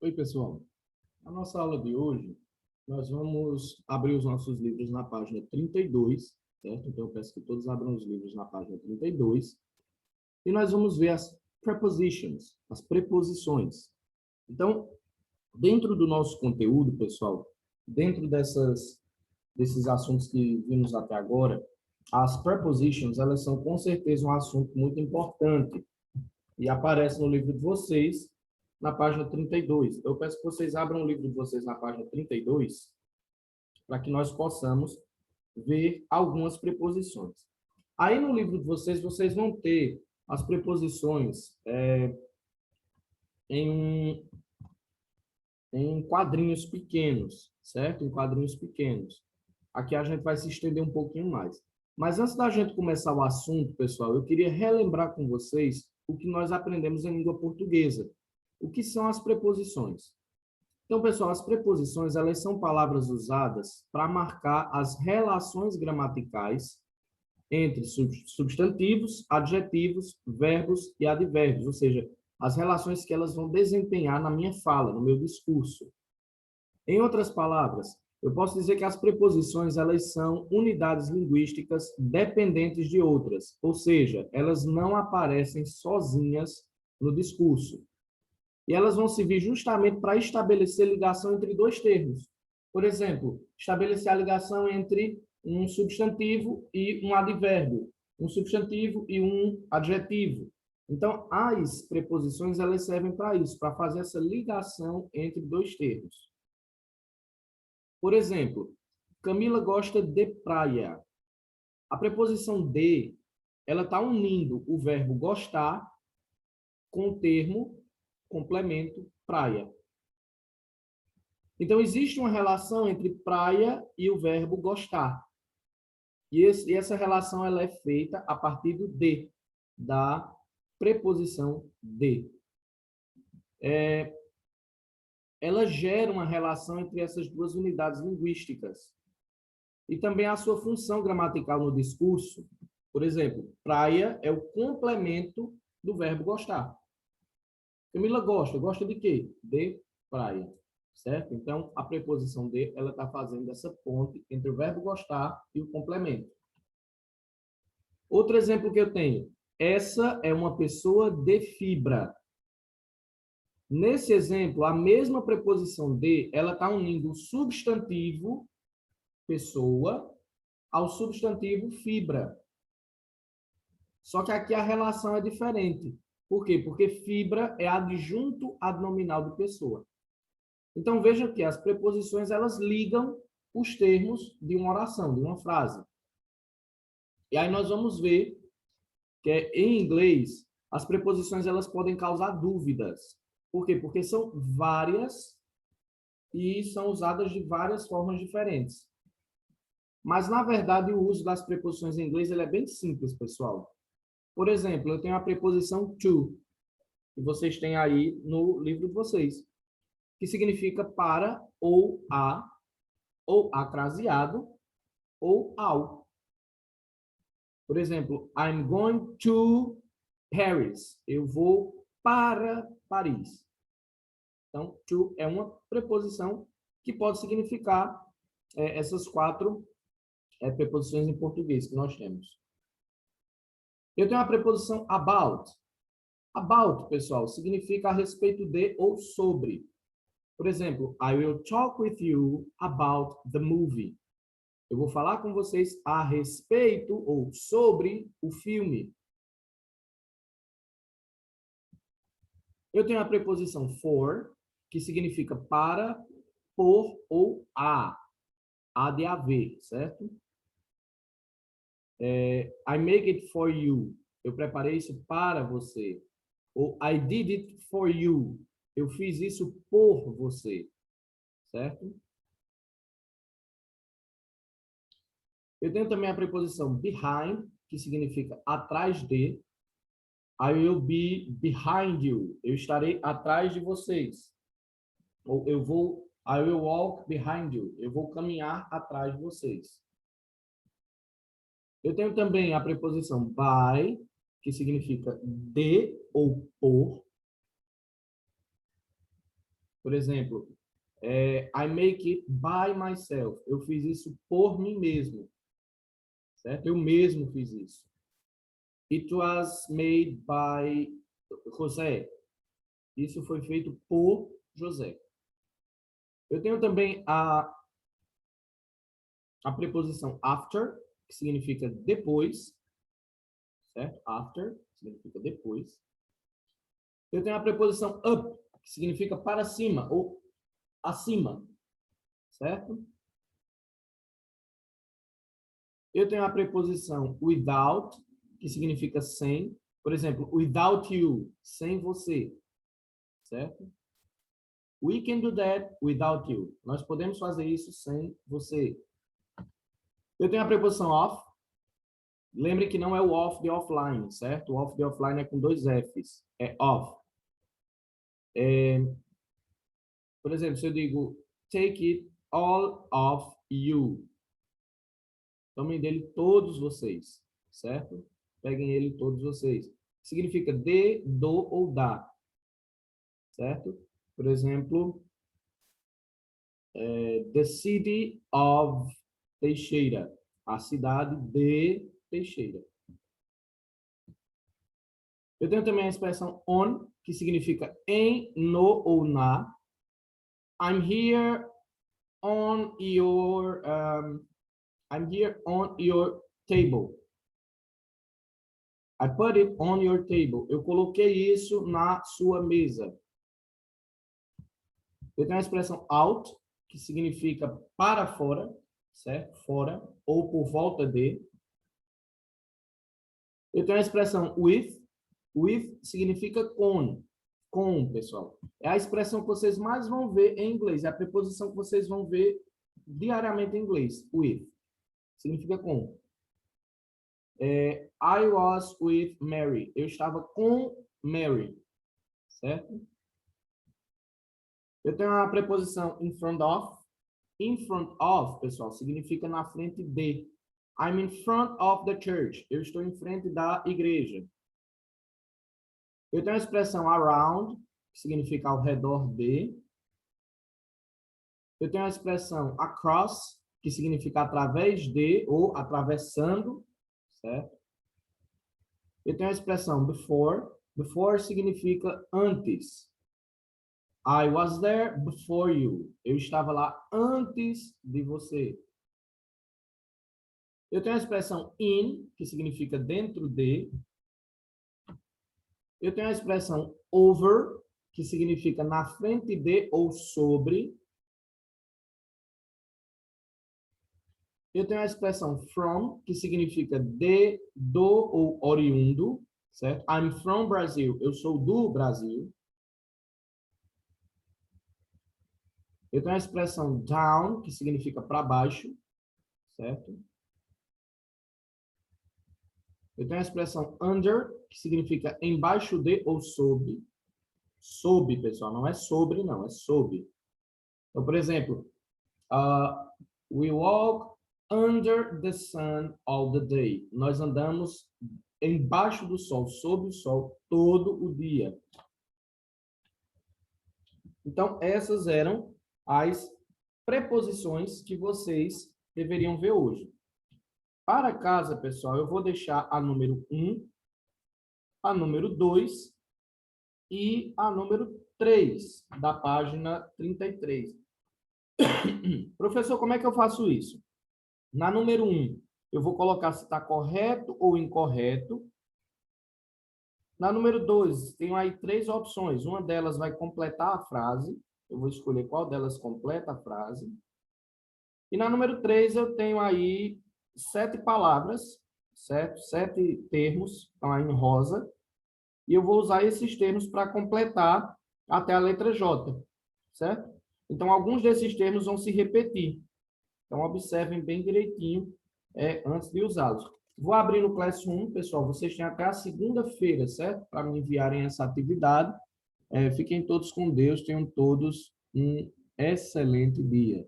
Oi, pessoal. Na nossa aula de hoje, nós vamos abrir os nossos livros na página 32, certo? Então, eu peço que todos abram os livros na página 32. E nós vamos ver as prepositions, as preposições. Então, dentro do nosso conteúdo, pessoal, dentro desses assuntos que vimos até agora, as prepositions, elas são com certeza um assunto muito importante e aparece no livro de vocês, na página 32. Eu peço que vocês abram o livro de vocês na página 32, para que nós possamos ver algumas preposições. Aí no livro de vocês, vocês vão ter as preposições em, em quadrinhos pequenos, certo? Em quadrinhos pequenos. Aqui a gente vai se estender um pouquinho mais. Mas antes da gente começar o assunto, pessoal, eu queria relembrar com vocês o que nós aprendemos em língua portuguesa. O que são as preposições? Então, pessoal, as preposições, elas são palavras usadas para marcar as relações gramaticais entre substantivos, adjetivos, verbos e advérbios, ou seja, as relações que elas vão desempenhar na minha fala, no meu discurso. Em outras palavras, eu posso dizer que as preposições, elas são unidades linguísticas dependentes de outras, ou seja, elas não aparecem sozinhas no discurso. E elas vão servir justamente para estabelecer ligação entre dois termos. Por exemplo, estabelecer a ligação entre um substantivo e um advérbio, um substantivo e um adjetivo. Então, as preposições, elas servem para isso, para fazer essa ligação entre dois termos. Por exemplo, Camila gosta de praia. A preposição de, ela está unindo o verbo gostar com o termo complemento praia. Então, existe uma relação entre praia e o verbo gostar. E essa relação ela é feita a partir do de, da preposição de. Ela gera uma relação entre essas duas unidades linguísticas. E também a sua função gramatical no discurso. Por exemplo, praia é o complemento do verbo gostar. Camila gosta. Gosta de quê? De praia. Certo? Então, a preposição de, ela está fazendo essa ponte entre o verbo gostar e o complemento. Outro exemplo que eu tenho. Essa é uma pessoa de fibra. Nesse exemplo, a mesma preposição de, ela está unindo o substantivo pessoa ao substantivo fibra. Só que aqui a relação é diferente. Por quê? Porque fibra é adjunto adnominal de pessoa. Então, veja que as preposições, elas ligam os termos de uma oração, de uma frase. E aí nós vamos ver que em inglês, as preposições, elas podem causar dúvidas. Por quê? Porque são várias e são usadas de várias formas diferentes. Mas, na verdade, o uso das preposições em inglês ele é bem simples, pessoal. Por exemplo, eu tenho a preposição to, que vocês têm aí no livro de vocês, que significa para ou acraseado, ou ao. Por exemplo, I'm going to Paris. Eu vou para Paris. Então, to é uma preposição que pode significar essas quatro preposições em português que nós temos. Eu tenho a preposição about. About, pessoal, significa a respeito de ou sobre. Por exemplo, I will talk with you about the movie. Eu vou falar com vocês a respeito ou sobre o filme. Eu tenho a preposição for, que significa para, por ou a. A de haver, certo? I make it for you. Eu preparei isso para você. Ou I did it for you. Eu fiz isso por você. Certo? Eu tenho também a preposição behind, que significa atrás de. I will be behind you. Eu estarei atrás de vocês. Ou I will walk behind you. Eu vou caminhar atrás de vocês. Eu tenho também a preposição by, que significa de ou por. Por exemplo, I make it by myself. Eu fiz isso por mim mesmo. Certo? Eu mesmo fiz isso. It was made by José. Isso foi feito por José. Eu tenho também a preposição after, que significa depois. Certo? After significa depois. Eu tenho a preposição up, que significa para cima ou acima. Certo? Eu tenho a preposição without, que significa sem. Por exemplo, without you, sem você. Certo? We can do that without you. Nós podemos fazer isso sem você. Eu tenho a preposição off. Lembre que não é o off de offline, certo? O off de offline é com 2 Fs. É off. Por exemplo, se eu digo take it all of you. Tomem dele todos vocês, certo? Peguem ele todos vocês. Significa de, do ou da, certo? Por exemplo, the city of Teixeira. A cidade de Teixeira. Eu tenho também a expressão on, que significa em, no ou na. I'm here on your table. I put it on your table. Eu coloquei isso na sua mesa. Eu tenho a expressão out, que significa para fora, certo? Fora, ou por volta de. Eu tenho a expressão with. With significa com. Com, pessoal. É a expressão que vocês mais vão ver em inglês. É a preposição que vocês vão ver diariamente em inglês. With. Significa com. I was with Mary. Eu estava com Mary. Certo? Eu tenho a preposição in front of. In front of, pessoal, significa na frente de. I'm in front of the church. Eu estou em frente da igreja. Eu tenho a expressão around, que significa ao redor de. Eu tenho a expressão across, que significa através de ou atravessando, certo? Eu tenho a expressão before. Before significa antes. I was there before you. Eu estava lá antes de você. Eu tenho a expressão in, que significa dentro de. Eu tenho a expressão over, que significa na frente de ou sobre. Eu tenho a expressão from, que significa de, do ou oriundo, certo? I'm from Brazil. Eu sou do Brasil. Eu tenho a expressão down, que significa para baixo, certo? Eu tenho a expressão under, que significa embaixo de ou sob. Sob, pessoal, não é sobre, não, é sob. Então, por exemplo, we walk under the sun all the day. Nós andamos embaixo do sol, sob o sol, todo o dia. Então, essas eram as preposições que vocês deveriam ver hoje. Para casa, pessoal, eu vou deixar a número 1, a número 2 e a número 3 da página 33. Professor, como é que eu faço isso? Na número 1, eu vou colocar se está correto ou incorreto. Na número 2, tenho aí 3 opções. Uma delas vai completar a frase. Eu vou escolher qual delas completa a frase. E na número 3, eu tenho aí 7 palavras, certo? 7 termos, estão aí em rosa. E eu vou usar esses termos para completar até a letra J, certo? Então, alguns desses termos vão se repetir. Então, observem bem direitinho antes de usá-los. Vou abrir no Classroom, pessoal. Vocês têm até a segunda-feira, certo? Para me enviarem essa atividade. Fiquem todos com Deus. Tenham todos um excelente dia.